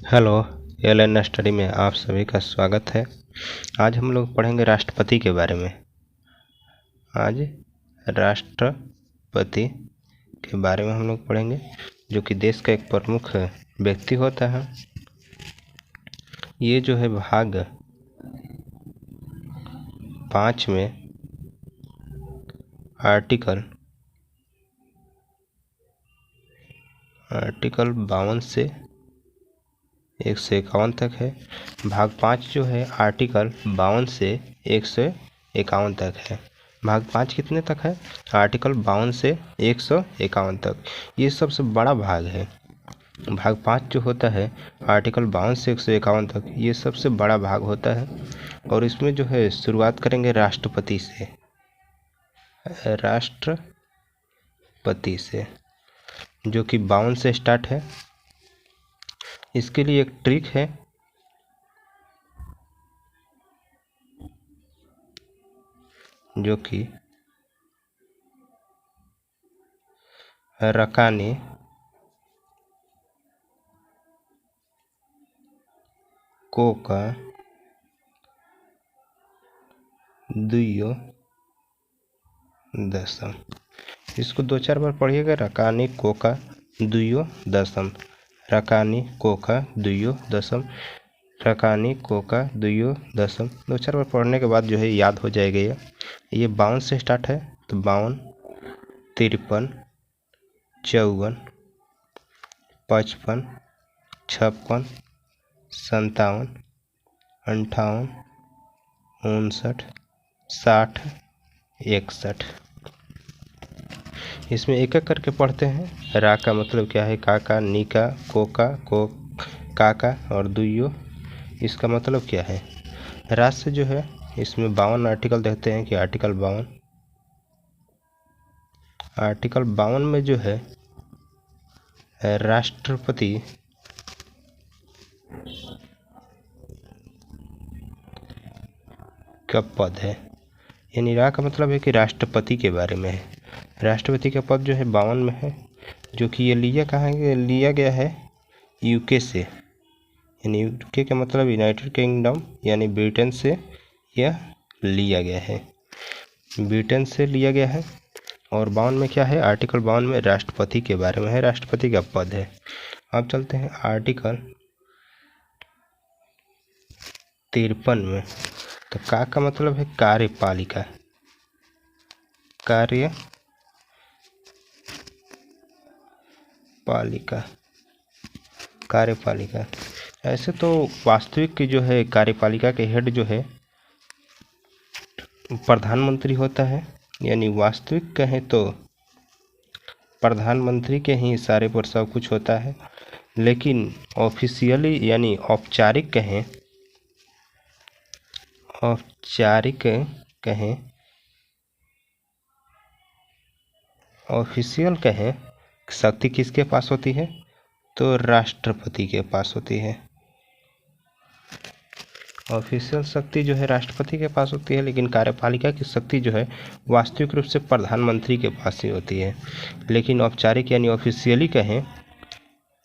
Hello, L study में आप सभी का स्वागत है। आज हम लोग पढ़ेंगे राष्ट्रपति के बारे में। आज राष्ट्रपति के बारे में हम लोग पढ़ेंगे, जो कि देश का एक प्रमुख व्यक्ति होता है। ये जो है भाग 5 में आर्टिकल 52 से 151 तक है। भाग 5 जो है आर्टिकल 52 से 151 तक है। भाग 5 कितने तक है? आर्टिकल 52 से 151 तक। ये सबसे बड़ा भाग है। भाग 5 जो होता है आर्टिकल 52 से 151 तक, ये सबसे बड़ा भाग होता है। और इसमें जो है शुरुआत करेंगे राष्ट्रपति से। राष्ट्रपति से जो कि 52 से स्टार्ट है। इसके लिए एक ट्रिक है। जो कि रकाने कोका दुइयो दशम। इसको 2-4 बार पढ़िएगा। रकानी कोका दुइयो दशम, रकानी कोका दुइयो दशम, रकानी कोका दुइयो दशम। 2-4 बार पढ़ने के बाद जो है याद हो जाएगा। ये 52 से स्टार्ट है, तो 52, 53, 54, 55, 56, 57, 58, 59, 60, 61। इसमें एक एक करके पढ़ते हैं। रा का मतलब क्या है? काका, नीका, कोका, को काका और दुइयो, इसका मतलब क्या है? रा से जो है इसमें 52 आर्टिकल देखते हैं कि आर्टिकल 52 में जो है राष्ट्रपति का पद है। यानी रा का मतलब है कि राष्ट्रपति के बारे में है। राष्ट्रपति का पद जो है 52 में है, जो कि ये लिया गया है यूके से। यानी यूके का मतलब यूनाइटेड किंगडम यानी ब्रिटेन से यह लिया गया है। ब्रिटेन से लिया गया है। और 52 में क्या है? आर्टिकल 52 में राष्ट्रपति के बारे में है, राष्ट्रपति का पद है। अब चलते हैं आर्टिकल 53 में। तो का मतलब है कार्यपालिका। कार्यपालिका। ऐसे तो वास्तविक की जो है कार्यपालिका के हेड जो है प्रधानमंत्री होता है। यानी वास्तविक कहें तो प्रधानमंत्री के ही इशारे पर सब कुछ होता है। लेकिन ऑफिशियली यानी औपचारिक कहें ऑफिशियल कहें शक्ति किसके पास होती है? तो राष्ट्रपति के पास होती है। ऑफिशियल शक्ति जो है राष्ट्रपति के पास होती है, लेकिन कार्यपालिका की शक्ति जो है वास्तविक रूप से प्रधानमंत्री के पास ही होती है। लेकिन औपचारिक यानी ऑफिशियली कहें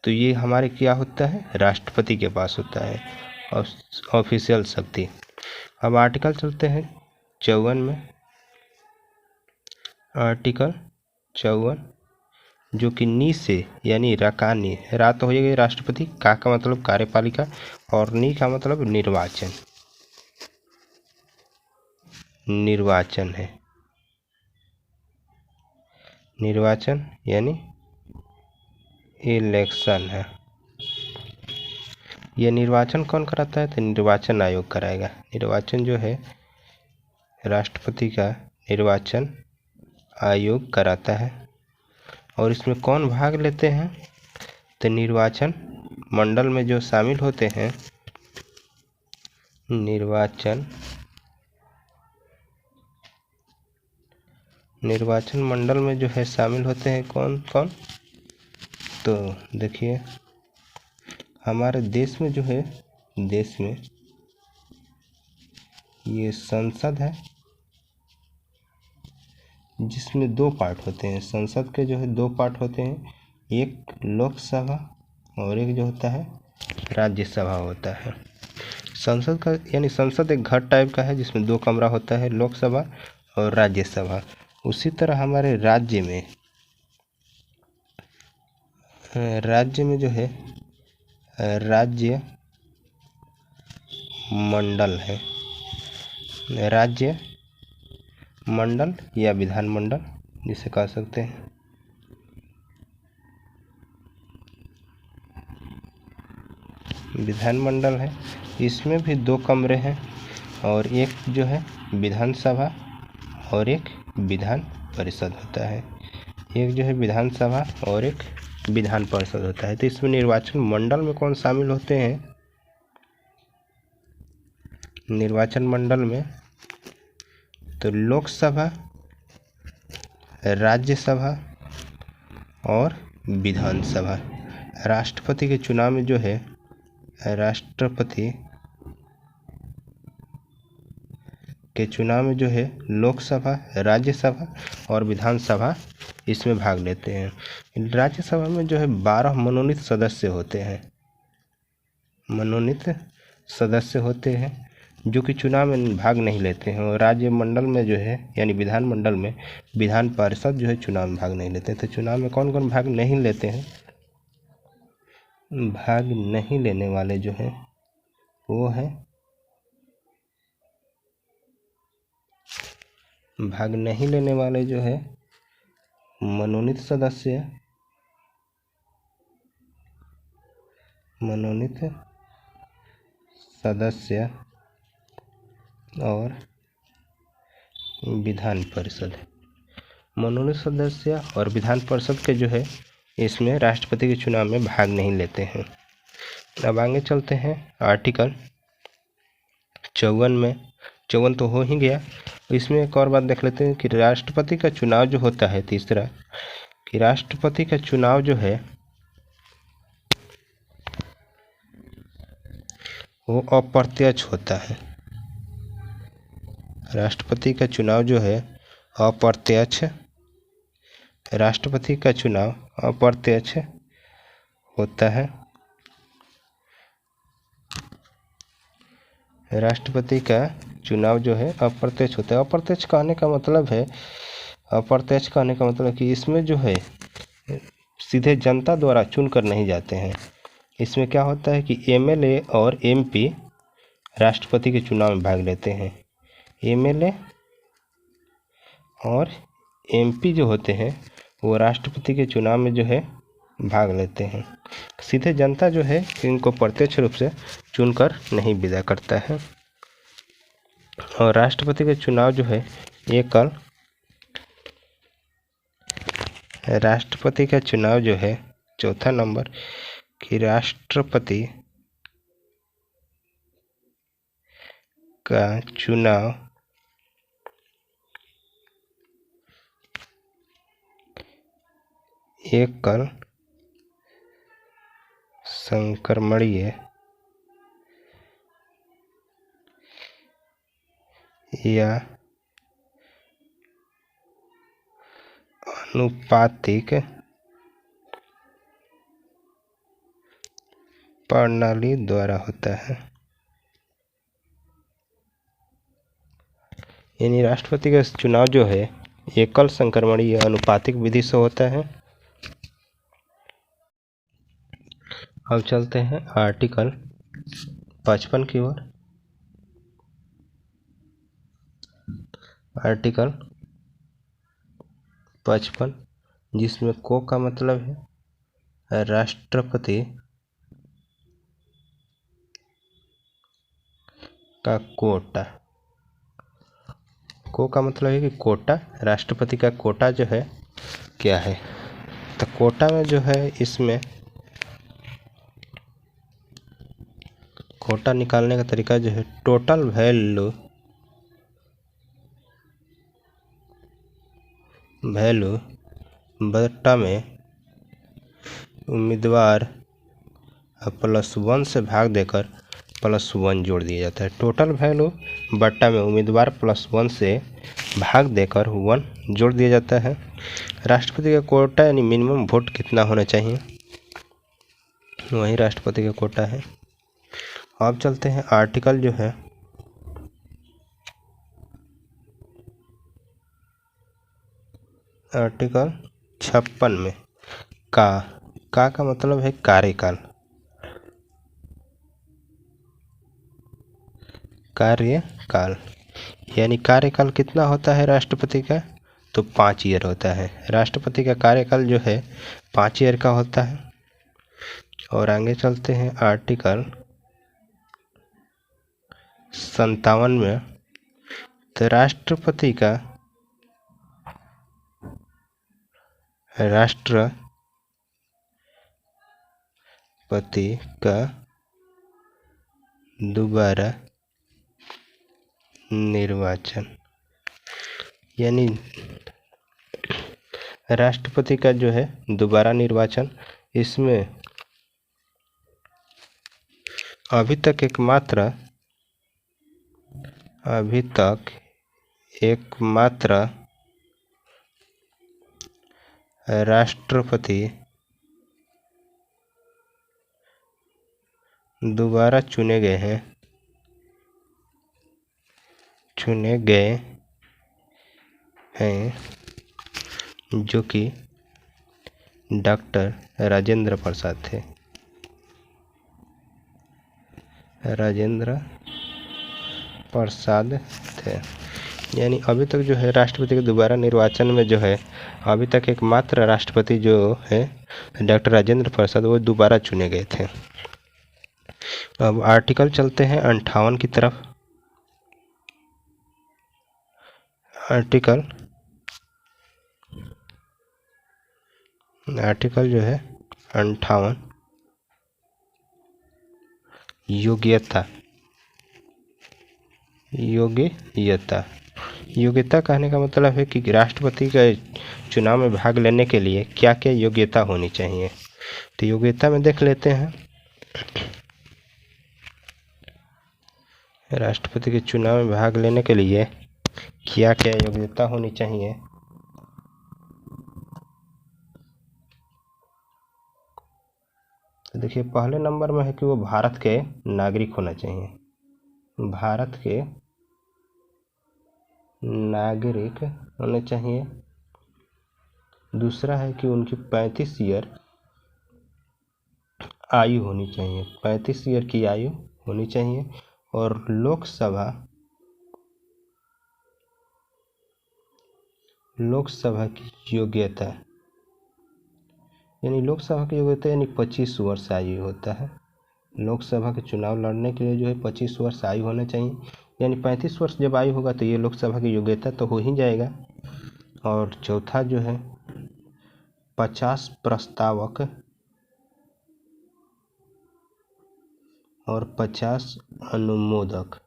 तो ये हमारे क्या होता है? राष्ट्रपति के पास होता है ऑफिशियल शक्ति। अब आर्टिकल चलते हैं 54 में। आर्टिकल 54 जो कि नी से यानी रकानी, रा तो हो गई राष्ट्रपति, का मतलब कार्यपालिका और नी का मतलब निर्वाचन है। निर्वाचन यानी इलेक्शन है। यह निर्वाचन कौन कराता है? तो निर्वाचन आयोग कराएगा। निर्वाचन जो है राष्ट्रपति का निर्वाचन आयोग कराता है। और इसमें कौन भाग लेते हैं? तो निर्वाचन मंडल में जो शामिल होते हैं, निर्वाचन मंडल में जो है शामिल होते हैं कौन कौन? तो देखिए, हमारे देश में जो है, देश में ये संसद है जिसमें 2 पार्ट होते हैं। संसद के जो है 2 पार्ट होते हैं, एक लोकसभा और एक जो होता है राज्यसभा होता है। संसद का यानी संसद एक घर टाइप का है जिसमें 2 कमरा होता है, लोकसभा और राज्यसभा। उसी तरह हमारे राज्य में जो है राज्य मंडल है, राज्य मंडल या विधानमंडल जिसे कह सकते हैं। विधानमंडल है, इसमें भी 2 कमरे हैं और एक जो है विधानसभा और एक विधान परिषद होता है। एक जो है विधानसभा और एक विधान परिषद होता है। तो इसमें निर्वाचन मंडल में कौन शामिल होते हैं? निर्वाचन मंडल में तो लोकसभा, राज्यसभा और विधानसभा। राष्ट्रपति के चुनाव में जो है राष्ट्रपति के चुनाव में जो है लोकसभा, राज्यसभा और विधानसभा इसमें भाग लेते हैं। राज्यसभा में जो है 12 मनोनीत सदस्य होते हैं, मनोनीत सदस्य होते हैं जो कि चुनाव में भाग नहीं लेते हैं। और राज्य मंडल में जो है यानी विधान मंडल में विधान परिषद जो है चुनाव में भाग नहीं लेते। तो चुनाव में कौन कौन भाग नहीं लेते हैं? भाग नहीं लेने वाले जो है वो है भाग नहीं लेने वाले जो है मनोनीत सदस्य, और विधान परिषद। मनोनीत सदस्य और विधान परिषद के जो है इसमें राष्ट्रपति के चुनाव में भाग नहीं लेते हैं। अब आगे चलते हैं आर्टिकल 54 में। 54 तो हो ही गया। इसमें एक और बात देख लेते हैं कि राष्ट्रपति का चुनाव जो होता है, तीसरा कि राष्ट्रपति का चुनाव जो है वो अप्रत्यक्ष होता है। राष्ट्रपति का चुनाव जो है अप्रत्यक्ष, राष्ट्रपति का चुनाव अप्रत्यक्ष होता है। राष्ट्रपति का चुनाव जो है अप्रत्यक्ष होता है। अप्रत्यक्ष कहने का मतलब है, अप्रत्यक्ष कहने का मतलब कि इसमें जो है सीधे जनता द्वारा चुनकर नहीं जाते हैं। इसमें क्या होता है कि एमएलए और एमपी राष्ट्रपति के चुनाव में भाग लेते हैं। एमएलए और एमपी जो होते हैं वो राष्ट्रपति के चुनाव में जो है भाग लेते हैं। सीधे जनता जो है इनको प्रत्यक्ष रूप से चुनकर नहीं विदा करता है। और राष्ट्रपति के चुनाव जो है एकल, राष्ट्रपति का चुनाव जो है चौथा नंबर कि राष्ट्रपति का चुनाव एकल, संक्रमणीय या अनुपातिक प्रणाली द्वारा होता है। यानी राष्ट्रपति का चुनाव जो है एकल, संक्रमणीय या अनुपातिक विधि से होता है। अब चलते हैं आर्टिकल 55 की ओर। आर्टिकल 55 जिसमें को का मतलब है राष्ट्रपति का कोटा। को का मतलब है कि कोटा, राष्ट्रपति का कोटा जो है क्या है। तो कोटा में जो है इसमें कोटा निकालने का तरीका जो है टोटल वैल्यू बट्टा में उम्मीदवार +1 से भाग देकर +1 जोड़ दिया जाता है। टोटल वैल्यू बट्टा में उम्मीदवार +1 से भाग देकर 1 जोड़ दिया जाता है। राष्ट्रपति का कोटा यानी मिनिमम वोट कितना होना चाहिए? वही राष्ट्रपति का कोटा है। अब चलते हैं आर्टिकल जो है आर्टिकल 56 में का मतलब है कार्यकाल। कार्यकाल यानी कार्यकाल कितना होता है राष्ट्रपति का, तो 5 ईयर होता है। राष्ट्रपति का कार्यकाल जो है 5 ईयर का होता है। और आगे चलते हैं आर्टिकल 57 में। तो राष्ट्रपति का दोबारा निर्वाचन, यानी राष्ट्रपति का जो है दोबारा निर्वाचन, इसमें अभी तक एकमात्र राष्ट्रपति दोबारा चुने गए हैं जो कि डॉक्टर राजेंद्र प्रसाद थे। यानी अभी तक जो है राष्ट्रपति के दोबारा निर्वाचन में जो है अभी तक एकमात्र राष्ट्रपति जो है डॉक्टर राजेंद्र प्रसाद, वो दोबारा चुने गए थे। अब आर्टिकल चलते हैं 58 की तरफ। आर्टिकल जो है 58 योग्यता कहने का मतलब है कि राष्ट्रपति के चुनाव में भाग लेने के लिए क्या क्या योग्यता होनी चाहिए। तो योग्यता में देख लेते हैं राष्ट्रपति के चुनाव में भाग लेने के लिए क्या क्या योग्यता होनी चाहिए। तो देखिए, पहले नंबर में है कि वो भारत के नागरिक होना चाहिए, भारत के नागरिक होने चाहिए। दूसरा है कि उनकी 35 ईयर आयु होनी चाहिए, 35 ईयर की आयु होनी चाहिए। और लोकसभा की योग्यता, यानी लोकसभा की योग्यता यानी 25 वर्ष आयु होता है। लोकसभा के चुनाव लड़ने के लिए जो है 25 वर्ष आयु होना चाहिए, यानी 35 वर्ष जब आयु होगा तो ये लोकसभा की योग्यता तो हो ही जाएगा। और चौथा जो है 50 प्रस्तावक और 50 अनुमोदक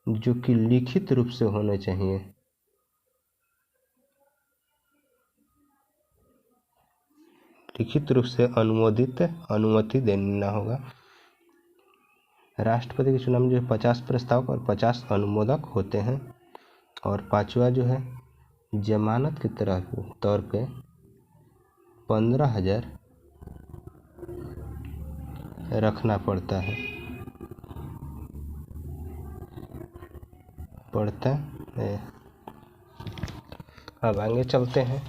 जो कि लिखित रूप से होने चाहिए। लिखित रूप से अनुमति देना होगा। राष्ट्रपति के चुनाव में जो है 50 प्रस्तावक और 50 अनुमोदक होते हैं। और पांचवा जो है जमानत के तौर पे 15,000 रखना पड़ता है। अब आगे चलते हैं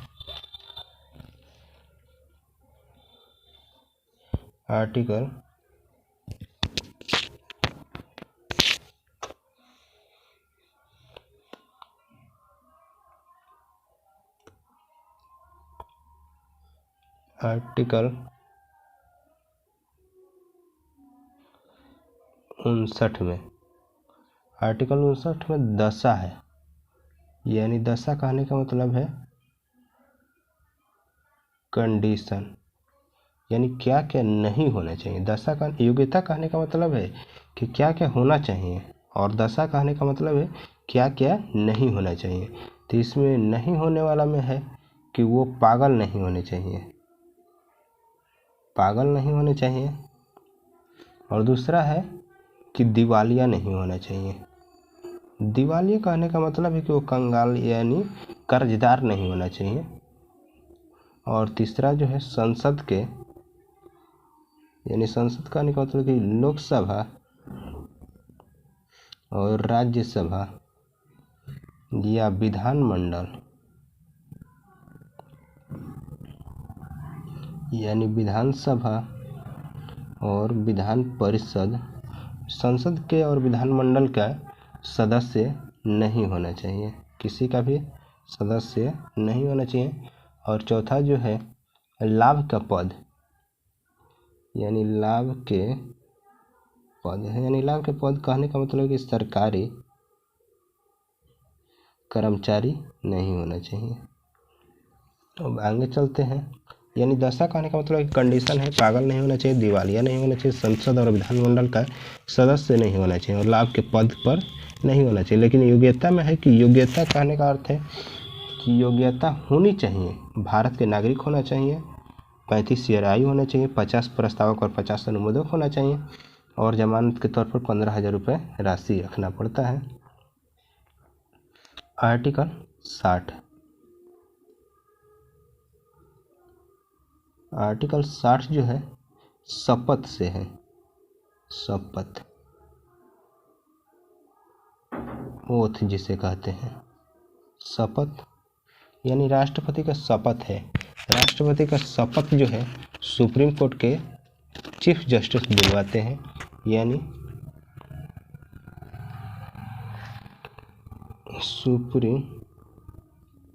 आर्टिकल 59 में। आर्टिकल 59 में दशा है, यानी दशा कहने का मतलब है कंडीशन, यानी क्या क्या नहीं होना चाहिए। दशा का योग्यता कहने का मतलब है कि क्या क्या होना चाहिए, और दशा कहने का मतलब है क्या क्या नहीं होना चाहिए। तो इसमें नहीं होने वाला में है कि वो पागल नहीं होने चाहिए, और दूसरा है कि दिवालिया नहीं होना चाहिए। दिवालिया कहने का मतलब है कि वो कंगाल यानी कर्जदार नहीं होना चाहिए। और तीसरा जो है संसद के, यानी संसद का मतलब कि लोकसभा और राज्यसभा या विधानमंडल, यानी विधानसभा और विधान परिषद, संसद के और विधानमंडल का सदस्य नहीं होना चाहिए, किसी का भी सदस्य नहीं होना चाहिए। और चौथा जो है लाभ का पद, यानी लाभ के पद है, यानी लाभ के पद कहने का मतलब कि सरकारी कर्मचारी नहीं होना चाहिए। तो आगे चलते हैं, यानी दशा कहने का मतलब कंडीशन है, पागल नहीं होना चाहिए, दिवालिया नहीं होना चाहिए, संसद और विधानमंडल का सदस्य नहीं होना चाहिए और लाभ के पद पर नहीं होना चाहिए। लेकिन योग्यता में है कि योग्यता कहने का अर्थ है कि योग्यता होनी चाहिए, भारत के नागरिक होना चाहिए, 35 ईयर आयु होना चाहिए, 50 प्रस्तावक और 50 अनुमोदक होना चाहिए और जमानत के तौर पर 15,000 रुपये राशि रखना पड़ता है। आर्टिकल 60, आर्टिकल 60 जो है शपथ से है, शपथ, ओथ जिसे कहते हैं, शपथ यानी राष्ट्रपति का शपथ है। राष्ट्रपति का शपथ जो है सुप्रीम कोर्ट के चीफ जस्टिस दिलवाते हैं, यानी सुप्रीम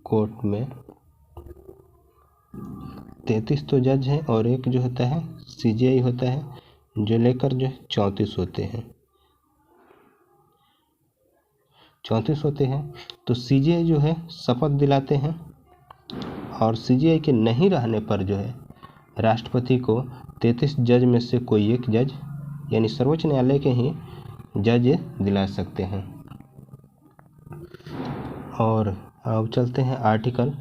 कोर्ट में 33 तो जज हैं और एक जो होता है सीजेआई होता है, जो लेकर जो 34 होते हैं, 34 होते हैं। तो सीजेआई जो है शपथ दिलाते हैं और सीजेआई के नहीं रहने पर जो है राष्ट्रपति को 33 जज में से कोई एक जज, यानी सर्वोच्च न्यायालय के ही जज दिला सकते हैं। और अब चलते हैं आर्टिकल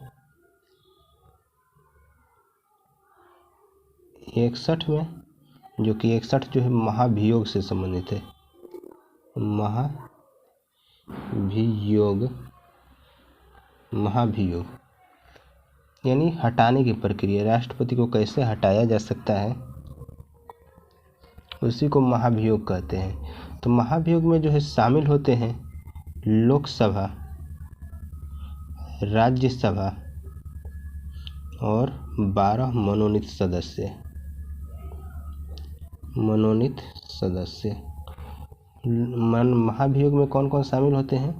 61 में, जो कि 61 जो है महाभियोग से संबंधित है, महाभियोग यानी हटाने की प्रक्रिया, राष्ट्रपति को कैसे हटाया जा सकता है उसी को महाभियोग कहते हैं। तो महाभियोग में जो है शामिल होते हैं लोकसभा, राज्यसभा और 12 मनोनीत सदस्य, महाभियोग में कौन कौन शामिल होते हैं?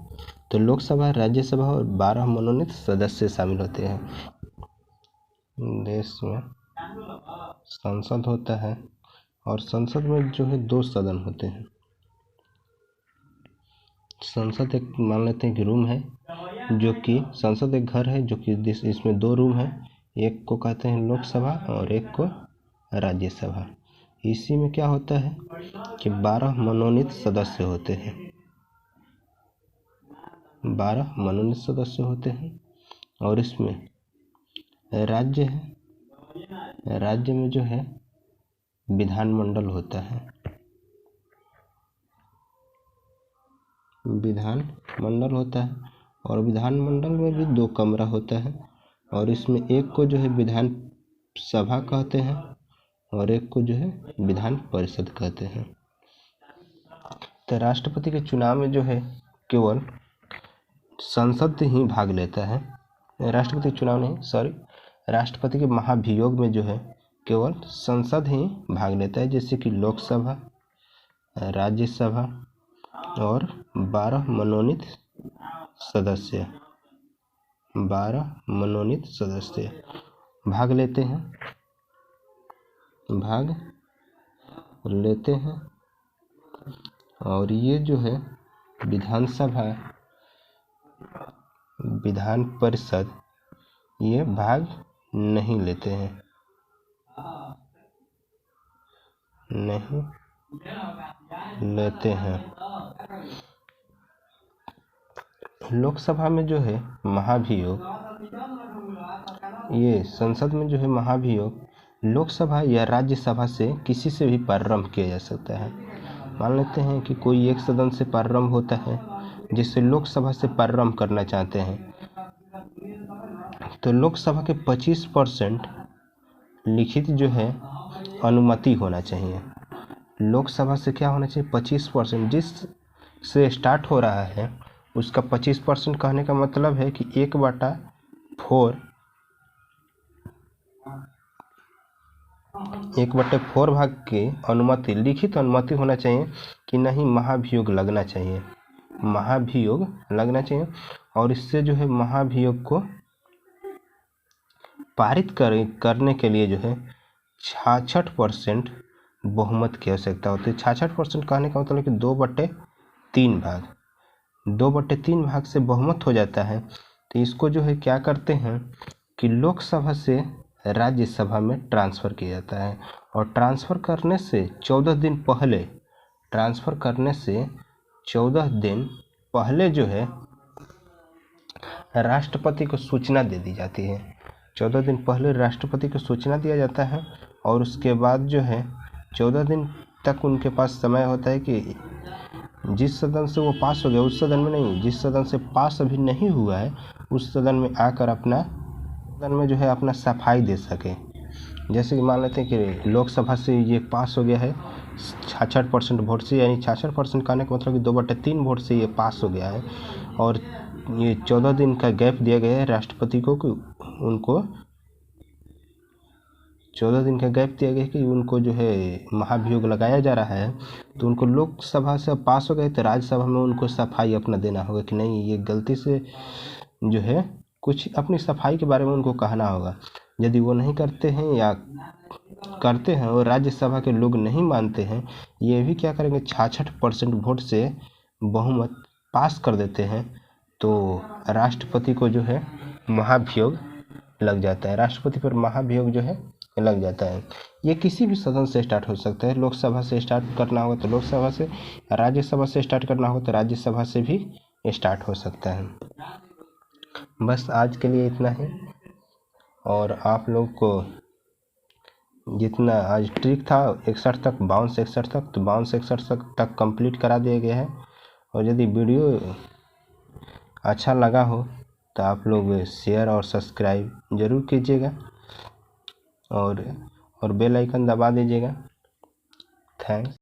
तो लोकसभा, राज्यसभा और 12 मनोनीत सदस्य शामिल होते हैं। देश में संसद होता है और संसद में जो है 2 सदन होते हैं। संसद एक मान लेते हैं कि रूम है, जो कि संसद एक घर है जो कि इसमें 2 रूम है, एक को कहते हैं लोकसभा और एक को राज्यसभा। इसी में क्या होता है कि 12 मनोनीत सदस्य होते हैं, 12 मनोनीत सदस्य होते हैं। और इसमें राज्य है, राज्य में जो है विधानमंडल होता है, विधानमंडल होता है और विधानमंडल में भी 2 कमरा होता है और इसमें एक को जो है विधान सभा कहते हैं और एक को जो है विधान परिषद कहते हैं। तो राष्ट्रपति के चुनाव में जो है केवल संसद ही भाग लेता है, राष्ट्रपति चुनाव नहीं, सॉरी, राष्ट्रपति के महाभियोग में जो है केवल संसद ही भाग लेता है, जैसे कि लोकसभा, राज्यसभा और 12 मनोनीत सदस्य, 12 मनोनीत सदस्य भाग लेते हैं। और ये जो है विधानसभा, विधान परिषद ये भाग नहीं लेते हैं, लोकसभा में जो है महाभियोग, ये संसद में जो है महाभियोग लोकसभा या राज्यसभा से किसी से भी प्रारंभ किया जा सकता है। मान लेते हैं कि कोई एक सदन से प्रारंभ होता है जिससे लोकसभा से प्रारंभ करना चाहते हैं, तो लोकसभा के 25% लिखित जो है अनुमति होना चाहिए। लोकसभा से क्या होना चाहिए? 25%। जिस से स्टार्ट हो रहा है उसका 25% कहने का मतलब है कि 1/4 भाग की अनुमति, लिखित अनुमति होना चाहिए कि नहीं महाभियोग लगना चाहिए, महाभियोग लगना चाहिए। और इससे जो है महाभियोग को पारित करने के लिए जो है 66% बहुमत की आवश्यकता होती है। 66% कहने का मतलब कि 2/3 भाग, 2/3 भाग से बहुमत हो जाता है। तो इसको जो है क्या करते हैं कि लोकसभा से राज्यसभा में ट्रांसफ़र किया जाता है। और ट्रांसफ़र करने से 14 दिन पहले जो है राष्ट्रपति को सूचना दे दी जाती है। 14 दिन पहले राष्ट्रपति को सूचना दिया जाता है और उसके बाद जो है 14 दिन तक उनके पास समय होता है कि जिस सदन से वो पास हो गया उस सदन में नहीं, जिस सदन से पास अभी नहीं हुआ है उस सदन में आकर सदन में जो है अपना सफाई दे सके। जैसे कि मान लेते हैं कि लोकसभा से ये पास हो गया है 66% वोट से, यानी 66% कहने का मतलब कि 2/3 वोट से ये पास हो गया है। और ये 14 दिन का गैप दिया गया है राष्ट्रपति को कि उनको 14 दिन का गैप दिया गया है कि उनको जो है महाभियोग लगाया जा रहा है। तो उनको लोकसभा से पास हो गए तो राज्यसभा में उनको सफाई अपना देना होगा कि नहीं ये गलती से जो है कुछ अपनी सफाई के बारे में उनको कहना होगा। यदि वो नहीं करते हैं या करते हैं और राज्यसभा के लोग नहीं मानते हैं, ये भी क्या करेंगे 66% वोट से बहुमत पास कर देते हैं तो राष्ट्रपति को जो है महाभियोग लग जाता है, राष्ट्रपति पर महाभियोग जो है लग जाता है। ये किसी भी सदन से स्टार्ट हो सकता है। लोकसभा से स्टार्ट करना होगा तो लोकसभा से, राज्यसभा से स्टार्ट करना होगा तो राज्यसभा से भी स्टार्ट हो सकता है। बस आज के लिए इतना ही। और आप लोग को जितना आज ट्रिक था 61 तक, 52 से 61 तक, तो 52 से 61 तक कंप्लीट करा दिया गया है। और यदि वीडियो अच्छा लगा हो तो आप लोग शेयर और सब्सक्राइब ज़रूर कीजिएगा और बेल आइकन दबा दीजिएगा। थैंक्स।